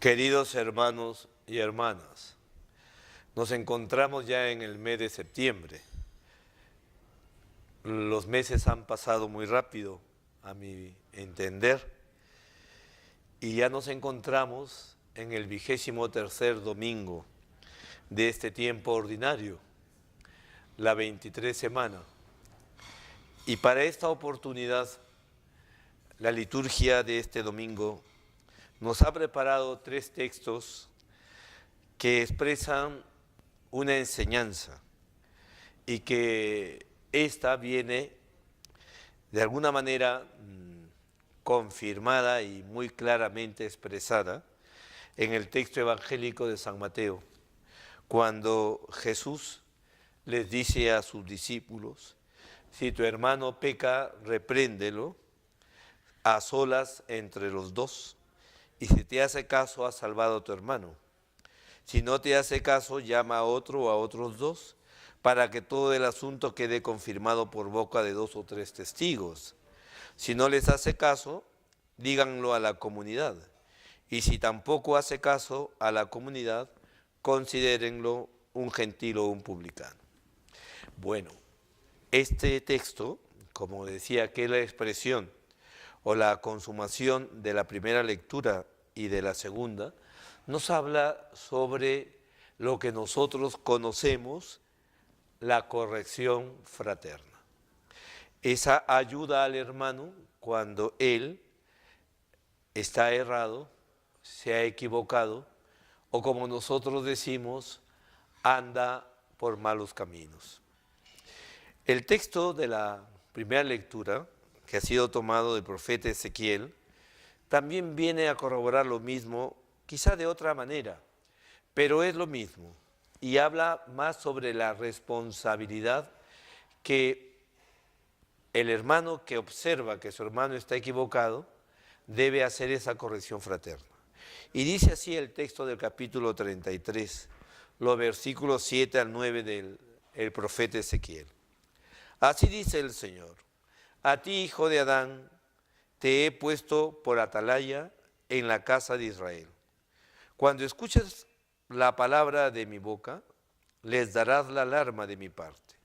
Queridos hermanos y hermanas, nos encontramos ya en el mes de septiembre. Los meses han pasado muy rápido, a mi entender, y ya nos encontramos en el 23º domingo de este tiempo ordinario, la 23 semana. Y para esta oportunidad, la liturgia de este domingo nos ha preparado 3 textos que expresan una enseñanza y que esta viene de alguna manera confirmada y muy claramente expresada en el texto evangélico de San Mateo, cuando Jesús les dice a sus discípulos: si tu hermano peca, repréndelo a solas entre los dos, y si te hace caso, has salvado a tu hermano. Si no te hace caso, llama a otro o a otros dos, para que todo el asunto quede confirmado por boca de 2 o 3 testigos. Si no les hace caso, díganlo a la comunidad. Y si tampoco hace caso a la comunidad, considérenlo un gentil o un publicano. Bueno, este texto, como decía, que es la expresión o la consumación de la primera lectura y de la segunda, nos habla sobre lo que nosotros conocemos, la corrección fraterna. Esa ayuda al hermano cuando él está errado, se ha equivocado, o como nosotros decimos, anda por malos caminos. El texto de la primera lectura, que ha sido tomado del profeta Ezequiel, también viene a corroborar lo mismo, quizá de otra manera, pero es lo mismo, y habla más sobre la responsabilidad que el hermano que observa que su hermano está equivocado debe hacer esa corrección fraterna. Y dice así el texto del capítulo 33, los versículos 7 al 9 del profeta Ezequiel. Así dice el Señor: a ti, hijo de Adán, te he puesto por atalaya en la casa de Israel. Cuando escuches la palabra de mi boca, les darás la alarma de mi parte.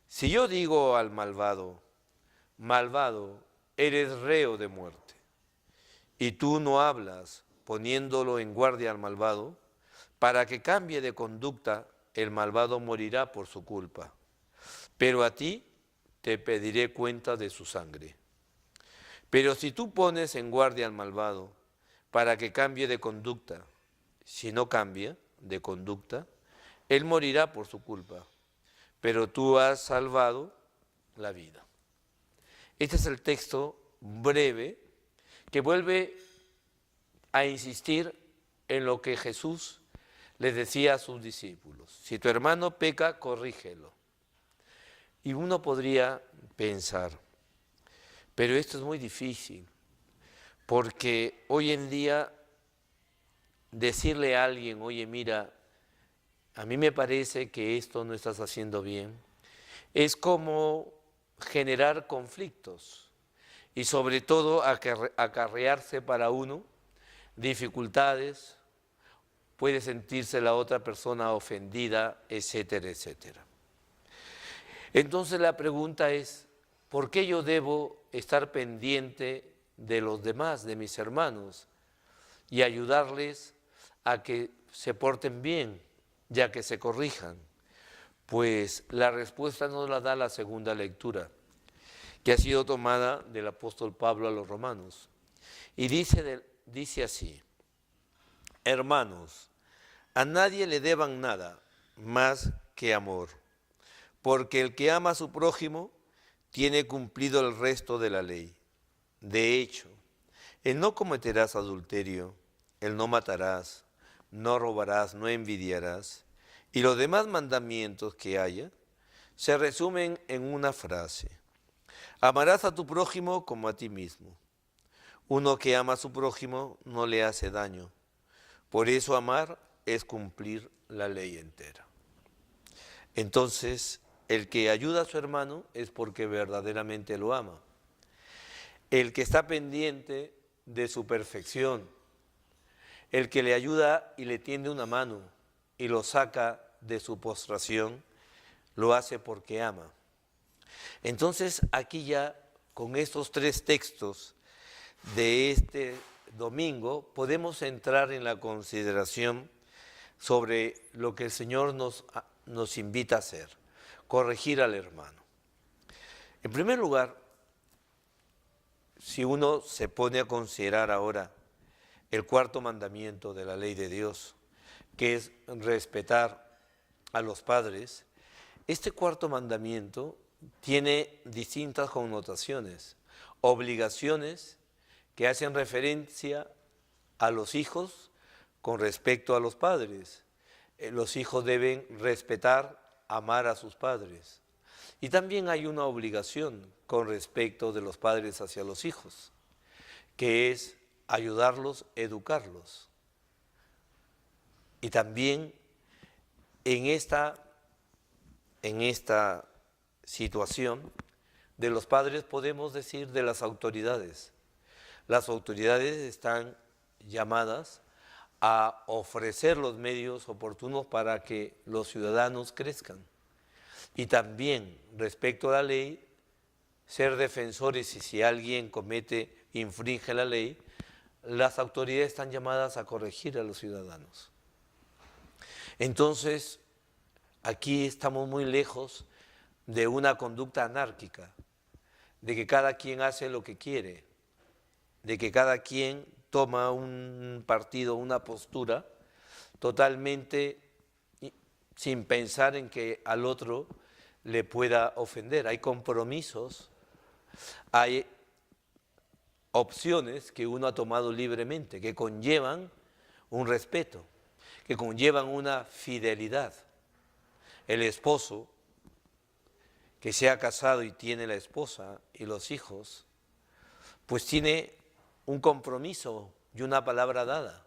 Si yo digo al malvado: malvado, eres reo de muerte, y tú no hablas poniéndolo en guardia al malvado, para que cambie de conducta, el malvado morirá por su culpa. Pero a ti te pediré cuenta de su sangre. Pero si tú pones en guardia al malvado para que cambie de conducta, si no cambia de conducta, él morirá por su culpa, pero tú has salvado la vida. Este es el texto breve que vuelve a insistir en lo que Jesús les decía a sus discípulos: si tu hermano peca, corrígelo. Y uno podría pensar, pero esto es muy difícil, porque hoy en día decirle a alguien: oye, mira, a mí me parece que esto no estás haciendo bien, es como generar conflictos y sobre todo acarrearse para uno dificultades, puede sentirse la otra persona ofendida, etcétera, etcétera. Entonces la pregunta es: ¿por qué yo debo estar pendiente de los demás, de mis hermanos, y ayudarles a que se porten bien, ya que se corrijan? Pues la respuesta nos la da la segunda lectura, que ha sido tomada del apóstol Pablo a los romanos. Y dice así: hermanos, a nadie le deban nada más que amor, porque el que ama a su prójimo tiene cumplido el resto de la ley. De hecho, el no cometerás adulterio, el no matarás, no robarás, no envidiarás, y los demás mandamientos que haya se resumen en una frase: amarás a tu prójimo como a ti mismo. Uno que ama a su prójimo no le hace daño. Por eso amar es cumplir la ley entera. Entonces, el que ayuda a su hermano es porque verdaderamente lo ama. El que está pendiente de su perfección, El que le ayuda y le tiende una mano y lo saca de su postración, lo hace porque ama. Entonces, aquí ya con estos 3 textos de este domingo, podemos entrar en la consideración sobre lo que el Señor nos invita a hacer, corregir al hermano. En primer lugar, si uno se pone a considerar ahora el 4.º mandamiento de la ley de Dios, que es respetar a los padres, este 4.º mandamiento tiene distintas connotaciones, obligaciones que hacen referencia a los hijos con respecto a los padres. Los hijos deben respetar, amar a sus padres. Y también hay una obligación con respecto de los padres hacia los hijos, que es ayudarlos, educarlos. Y también en esta situación de los padres podemos decir de las autoridades. Las autoridades están llamadas a ofrecer los medios oportunos para que los ciudadanos crezcan. Y también, respecto a la ley, ser defensores, y si alguien infringe la ley, las autoridades están llamadas a corregir a los ciudadanos. Entonces, aquí estamos muy lejos de una conducta anárquica, de que cada quien hace lo que quiere, de que cada quien toma un partido, una postura, totalmente sin pensar en que al otro le pueda ofender. Hay compromisos, hay opciones que uno ha tomado libremente, que conllevan un respeto, que conllevan una fidelidad. El esposo que se ha casado y tiene la esposa y los hijos, pues tiene un compromiso y una palabra dada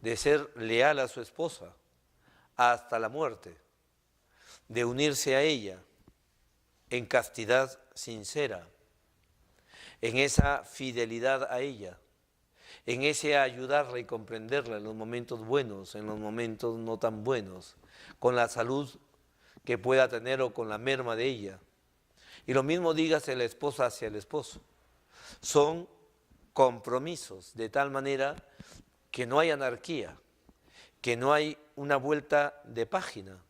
de ser leal a su esposa hasta la muerte, de unirse a ella en castidad sincera, en esa fidelidad a ella, en ese ayudarla y comprenderla en los momentos buenos, en los momentos no tan buenos, con la salud que pueda tener o con la merma de ella. Y lo mismo dígase la esposa hacia el esposo. Son compromisos de tal manera que no hay anarquía, que no hay una vuelta de página.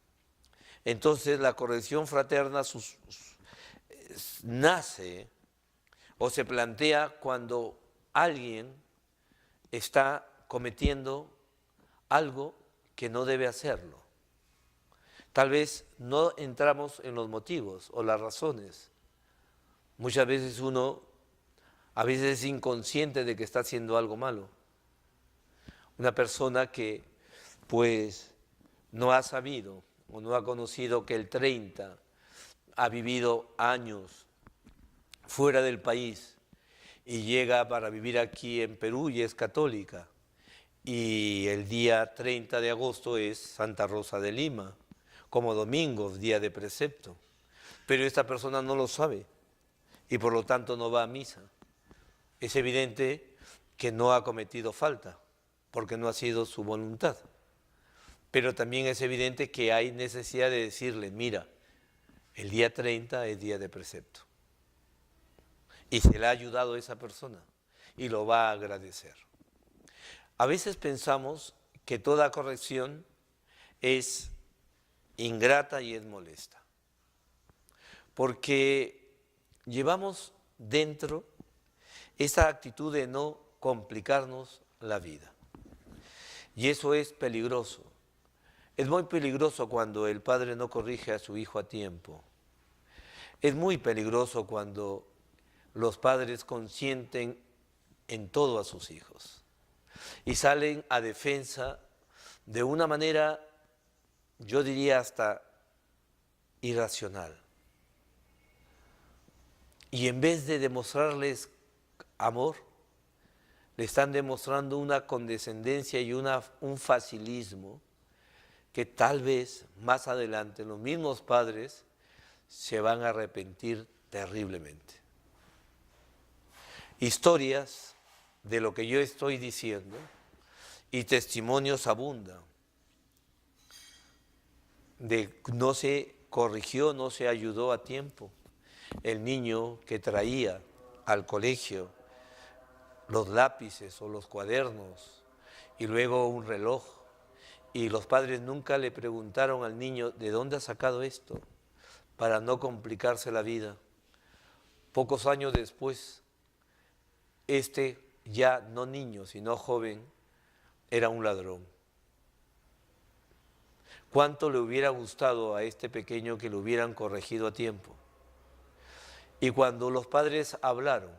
Entonces la corrección fraterna nace o se plantea cuando alguien está cometiendo algo que no debe hacerlo. Tal vez no entramos en los motivos o las razones. Muchas veces uno, a veces es inconsciente de que está haciendo algo malo. Una persona que pues no ha sabido o no ha conocido que el 30 ha vivido años fuera del país y llega para vivir aquí en Perú y es católica. Y el día 30 de agosto es Santa Rosa de Lima, como domingo, día de precepto. Pero esta persona no lo sabe y por lo tanto no va a misa. Es evidente que no ha cometido falta, porque no ha sido su voluntad. Pero también es evidente que hay necesidad de decirle, mira, el día 30 es día de precepto. Y se le ha ayudado a esa persona y lo va a agradecer. A veces pensamos que toda corrección es ingrata y es molesta, porque llevamos dentro esa actitud de no complicarnos la vida. Y eso es peligroso. Es muy peligroso cuando el padre no corrige a su hijo a tiempo. Es muy peligroso cuando los padres consienten en todo a sus hijos y salen a defensa de una manera, yo diría hasta irracional. Y en vez de demostrarles amor, le están demostrando una condescendencia y un facilismo que tal vez más adelante los mismos padres se van a arrepentir terriblemente. Historias de lo que yo estoy diciendo Y testimonios abundan de no se corrigió, no se ayudó a tiempo. El niño que traía al colegio los lápices o los cuadernos y luego un reloj, y los padres nunca le preguntaron al niño de dónde ha sacado esto para no complicarse la vida. Pocos años después, ya no niño sino joven era un ladrón. ¿Cuánto le hubiera gustado a este pequeño que lo hubieran corregido a tiempo? Y cuando los padres hablaron,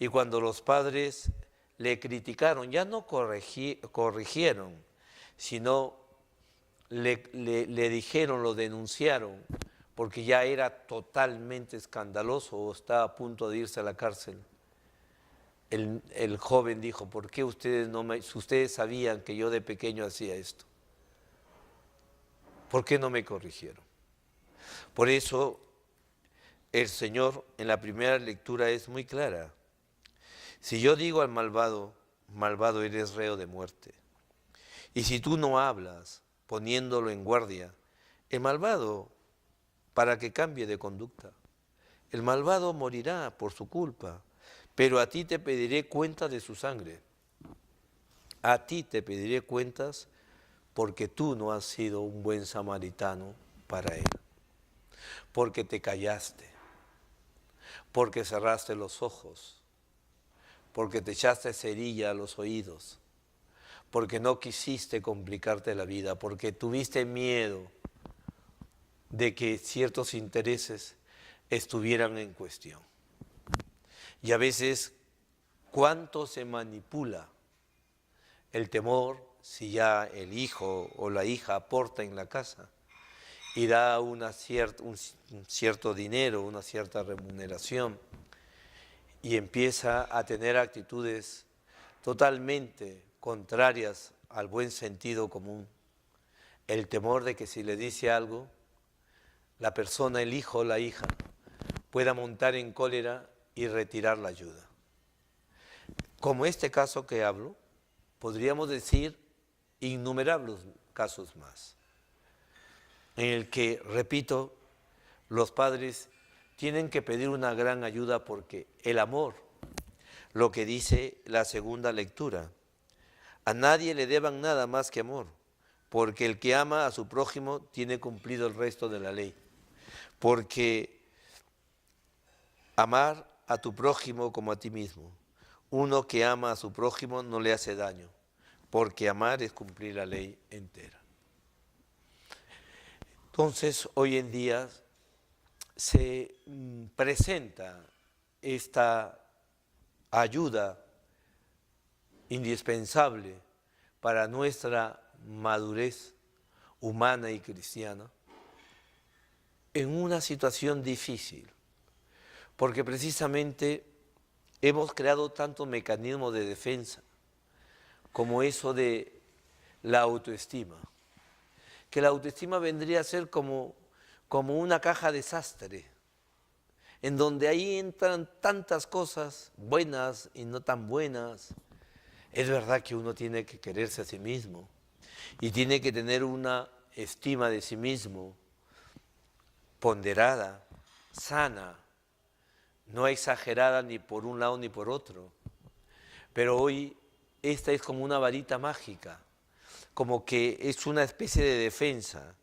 y cuando los padres le criticaron, ya no corrigieron, sino le dijeron, lo denunciaron, porque ya era totalmente escandaloso o estaba a punto de irse a la cárcel. El joven dijo, ¿por qué si ustedes sabían que yo de pequeño hacía esto? ¿Por qué no me corrigieron? Por eso el Señor en la primera lectura es muy clara. Si yo digo al malvado, malvado eres reo de muerte. Y si tú no hablas poniéndolo en guardia, el malvado, para que cambie de conducta, el malvado morirá por su culpa, pero a ti te pediré cuenta de su sangre. A ti te pediré cuentas porque tú no has sido un buen samaritano para él, porque te callaste, porque cerraste los ojos, porque te echaste cerilla a los oídos, porque no quisiste complicarte la vida, porque tuviste miedo de que ciertos intereses estuvieran en cuestión. Y a veces, ¿cuánto se manipula el temor si ya el hijo o la hija aporta en la casa y da un cierto dinero, una cierta remuneración, y empieza a tener actitudes totalmente contrarias al buen sentido común? El temor de que si le dice algo, la persona, el hijo o la hija, pueda montar en cólera y retirar la ayuda. Como este caso que hablo, podríamos decir innumerables casos más, en el que, repito, los padres tienen que pedir una gran ayuda porque el amor, lo que dice la segunda lectura, a nadie le deban nada más que amor, porque el que ama a su prójimo tiene cumplido el resto de la ley. Porque amar a tu prójimo como a ti mismo. Uno que ama a su prójimo no le hace daño, porque amar es cumplir la ley entera. Entonces, hoy en día se presenta esta ayuda indispensable para nuestra madurez humana y cristiana en una situación difícil, porque precisamente hemos creado tantos mecanismos de defensa, como eso de la autoestima, que la autoestima vendría a ser como una caja desastre, en donde ahí entran tantas cosas buenas y no tan buenas. Es verdad que uno tiene que quererse a sí mismo y tiene que tener una estima de sí mismo ponderada, sana, no exagerada ni por un lado ni por otro. Pero hoy esta es como una varita mágica, como que es una especie de defensa.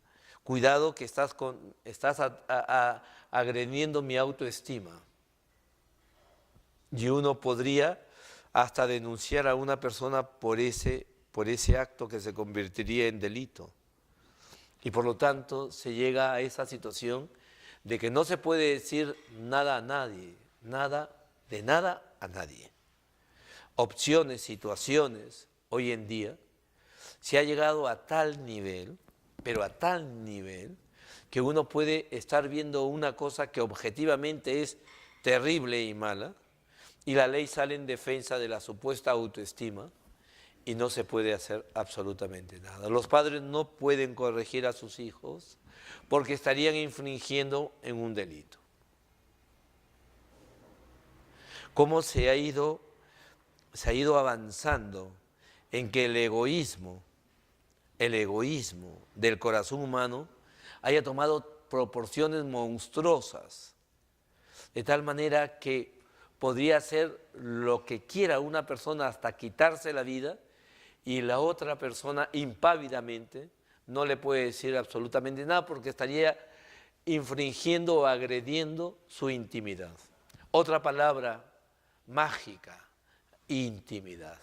Cuidado que estás agrediendo mi autoestima. Y uno podría hasta denunciar a una persona por ese acto que se convertiría en delito. Y por lo tanto se llega a esa situación de que no se puede decir nada a nadie, de nada a nadie. Opciones, situaciones, hoy en día se ha llegado a tal nivel, pero a tal nivel, que uno puede estar viendo una cosa que objetivamente es terrible y mala, y la ley sale en defensa de la supuesta autoestima, y no se puede hacer absolutamente nada. Los padres no pueden corregir a sus hijos porque estarían infringiendo en un delito. ¿Cómo se ha ido avanzando en que el egoísmo del corazón humano haya tomado proporciones monstruosas, de tal manera que podría hacer lo que quiera una persona hasta quitarse la vida, y la otra persona impávidamente no le puede decir absolutamente nada porque estaría infringiendo o agrediendo su intimidad. Otra palabra mágica: intimidad.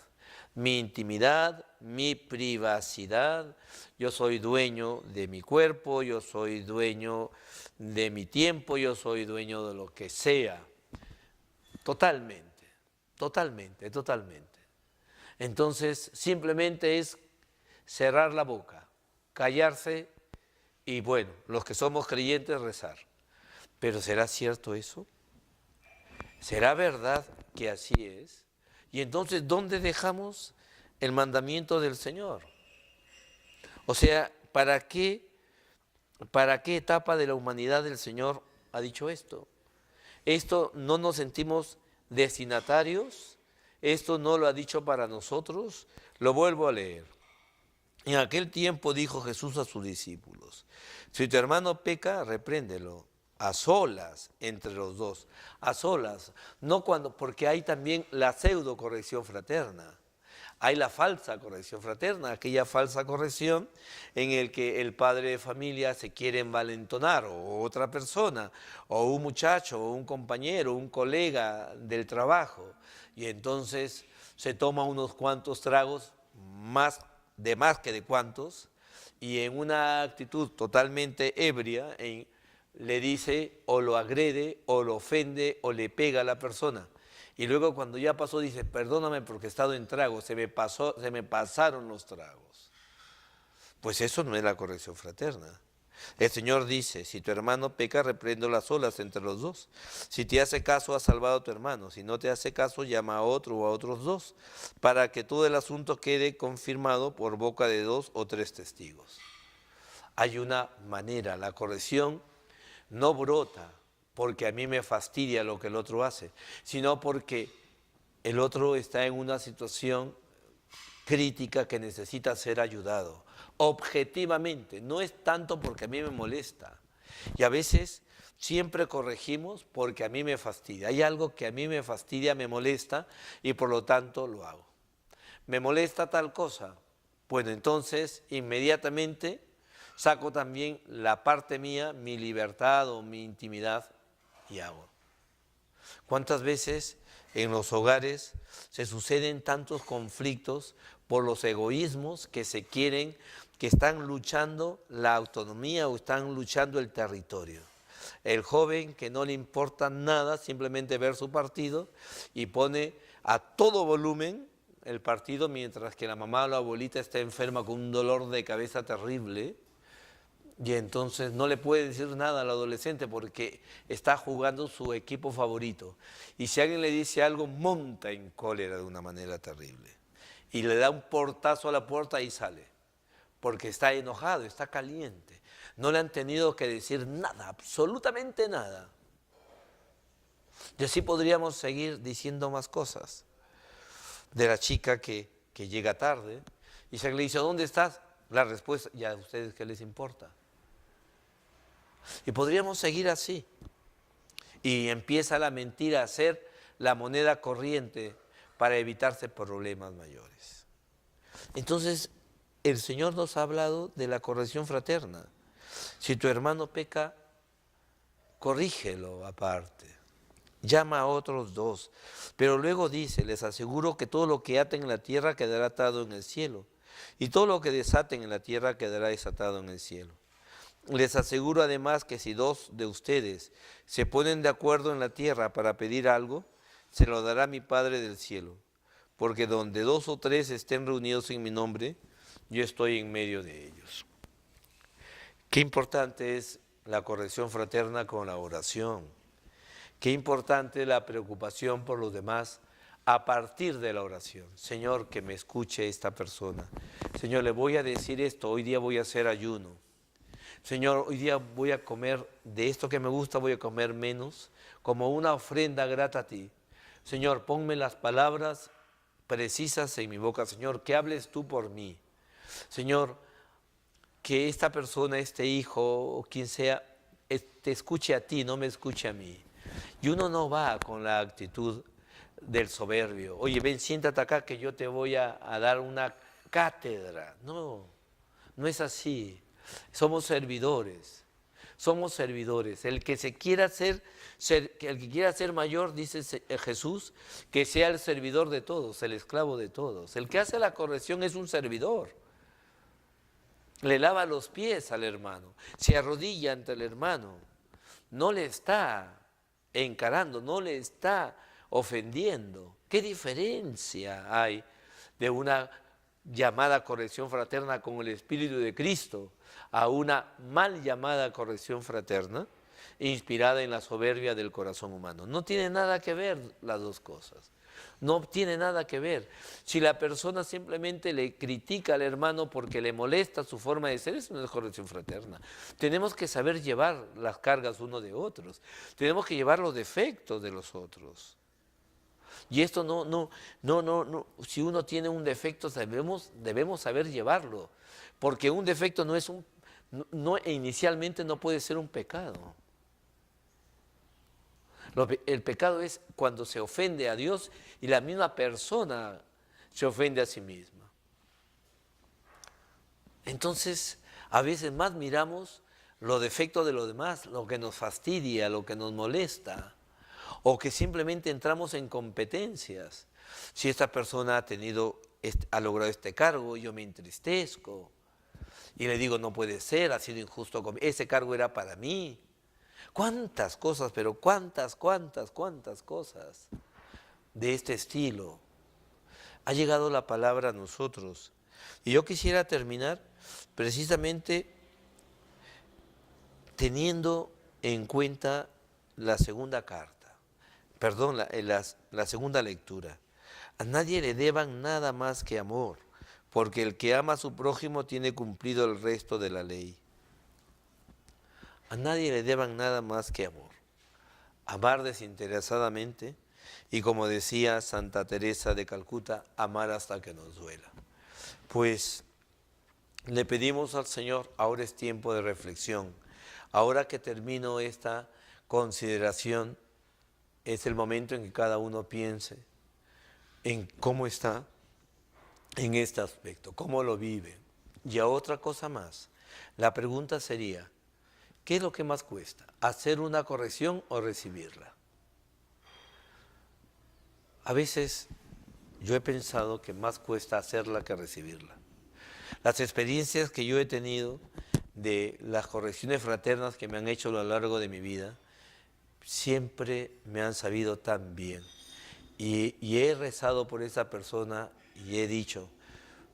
Mi intimidad, mi privacidad. Yo soy dueño de mi cuerpo, yo soy dueño de mi tiempo, yo soy dueño de lo que sea. Totalmente, totalmente, totalmente. Entonces, simplemente es cerrar la boca, callarse y, bueno, los que somos creyentes, rezar. ¿Pero será cierto eso? ¿Será verdad que así es? Y entonces, ¿dónde dejamos el mandamiento del Señor? O sea, ¿para qué etapa de la humanidad el Señor ha dicho esto? Esto no nos sentimos destinatarios, esto no lo ha dicho para nosotros. Lo vuelvo a leer. En aquel tiempo dijo Jesús a sus discípulos: si tu hermano peca, repréndelo, a solas entre los dos. A solas, no cuando, porque hay también la pseudo corrección fraterna. Hay la falsa corrección fraterna, aquella falsa corrección en el que el padre de familia se quiere envalentonar, o otra persona, o un muchacho, o un compañero, un colega del trabajo, y entonces se toma unos cuantos tragos, más que de cuantos, y en una actitud totalmente ebria le dice o lo agrede o lo ofende o le pega a la persona. Y luego cuando ya pasó dice: perdóname porque he estado en trago, se me pasaron los tragos. Pues eso no es la corrección fraterna. El Señor dice: si tu hermano peca, repréndelo a solas entre los dos. Si te hace caso, has salvado a tu hermano. Si no te hace caso, llama a otro o a otros dos, para que todo el asunto quede confirmado por boca de 2 o 3 testigos. Hay una manera, la corrección no brota porque a mí me fastidia lo que el otro hace, sino porque el otro está en una situación crítica que necesita ser ayudado, objetivamente. No es tanto porque a mí me molesta. Y a veces siempre corregimos porque a mí me fastidia. Hay algo que a mí me fastidia, me molesta, y por lo tanto lo hago. ¿Me molesta tal cosa? Bueno, entonces inmediatamente saco también la parte mía, mi libertad o mi intimidad, y hago. ¿Cuántas veces en los hogares se suceden tantos conflictos por los egoísmos que se quieren, que están luchando la autonomía o están luchando el territorio? El joven que no le importa nada, simplemente ver su partido, y pone a todo volumen el partido mientras que la mamá o la abuelita está enferma con un dolor de cabeza terrible. Y entonces no le puede decir nada al adolescente porque está jugando su equipo favorito. Y si alguien le dice algo, monta en cólera de una manera terrible. Y le da un portazo a la puerta y sale. Porque está enojado, está caliente. No le han tenido que decir nada, absolutamente nada. Y así podríamos seguir diciendo más cosas. De la chica que llega tarde y se le dice: ¿dónde estás? La respuesta: ya a ustedes qué les importa. Y podríamos seguir así. Y empieza la mentira a ser la moneda corriente para evitarse problemas mayores. Entonces, el Señor nos ha hablado de la corrección fraterna. Si tu hermano peca, corrígelo aparte. Llama a otros 2. Pero luego dice: les aseguro que todo lo que aten en la tierra quedará atado en el cielo, y todo lo que desaten en la tierra quedará desatado en el cielo. Les aseguro además que si 2 de ustedes se ponen de acuerdo en la tierra para pedir algo, se lo dará mi Padre del cielo. Porque donde 2 o 3 estén reunidos en mi nombre, yo estoy en medio de ellos. Qué importante es la corrección fraterna con la oración. Qué importante es la preocupación por los demás a partir de la oración. Señor, que me escuche esta persona. Señor, le voy a decir esto: hoy día voy a hacer ayuno. Señor, hoy día voy a comer de esto que me gusta, voy a comer menos, como una ofrenda grata a ti. Señor, ponme las palabras precisas en mi boca, Señor, que hables tú por mí. Señor, que esta persona, este hijo o quien sea, te escuche a ti, no me escuche a mí. Y uno no va con la actitud del soberbio. Oye, ven, siéntate acá que yo te voy a dar una cátedra. No, no es así. Somos servidores. Somos servidores. El que quiera ser mayor, dice Jesús, que sea el servidor de todos, el esclavo de todos. El que hace la corrección es un servidor. Le lava los pies al hermano, se arrodilla ante el hermano, no le está encarando, no le está ofendiendo. ¿Qué diferencia hay de una llamada corrección fraterna con el Espíritu de Cristo a una mal llamada corrección fraterna inspirada en la soberbia del corazón humano? No tiene nada que ver las dos cosas. No tiene nada que ver. Si la persona simplemente le critica al hermano porque le molesta su forma de ser, eso no es corrección fraterna. Tenemos que saber llevar las cargas uno de otros. Tenemos que llevar los defectos de los otros. Y esto no. Si uno tiene un defecto, debemos saber llevarlo. Porque un defecto inicialmente no puede ser un pecado. El pecado es cuando se ofende a Dios y la misma persona se ofende a sí misma. Entonces, a veces más miramos los defectos de los demás, lo que nos fastidia, lo que nos molesta, o que simplemente entramos en competencias. Si esta persona ha logrado este cargo, yo me entristezco y le digo, no puede ser, ha sido injusto conmigo, ese cargo era para mí. ¿Cuántas cosas, pero cuántas cosas de este estilo? Ha llegado la palabra a nosotros. Y yo quisiera terminar precisamente teniendo en cuenta la segunda carta, perdón, la segunda lectura. A nadie le deban nada más que amor, porque el que ama a su prójimo tiene cumplido el resto de la ley. A nadie le deban nada más que amor. Amar desinteresadamente y, como decía Santa Teresa de Calcuta, amar hasta que nos duela. Pues le pedimos al Señor, ahora es tiempo de reflexión. Ahora que termino esta consideración, es el momento en que cada uno piense en cómo está en este aspecto, cómo lo vive. Y a otra cosa más, la pregunta sería, ¿qué es lo que más cuesta? ¿Hacer una corrección o recibirla? A veces yo he pensado que más cuesta hacerla que recibirla. Las experiencias que yo he tenido de las correcciones fraternas que me han hecho a lo largo de mi vida, siempre me han sabido tan bien. Y he rezado por esa persona y he dicho,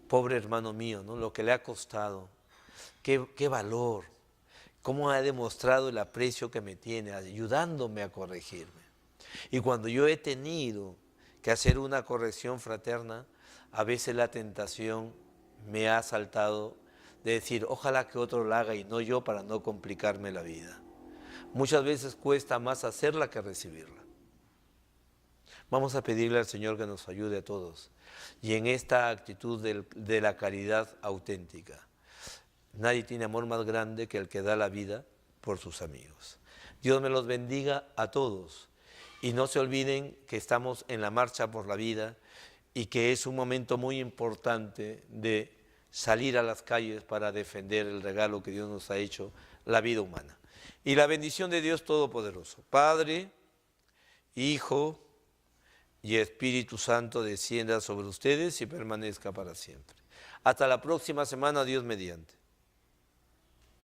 pobre hermano mío, ¿no? Lo que le ha costado, qué valor, cómo ha demostrado el aprecio que me tiene, ayudándome a corregirme. Y cuando yo he tenido que hacer una corrección fraterna, a veces la tentación me ha asaltado de decir, ojalá que otro la haga y no yo, para no complicarme la vida. Muchas veces cuesta más hacerla que recibirla. Vamos a pedirle al Señor que nos ayude a todos. Y en esta actitud de la caridad auténtica. Nadie tiene amor más grande que el que da la vida por sus amigos. Dios me los bendiga a todos. Y no se olviden que estamos en la marcha por la vida y que es un momento muy importante de salir a las calles para defender el regalo que Dios nos ha hecho, la vida humana. Y la bendición de Dios Todopoderoso, Padre, Hijo y Espíritu Santo, descienda sobre ustedes y permanezca para siempre. Hasta la próxima semana, Dios mediante.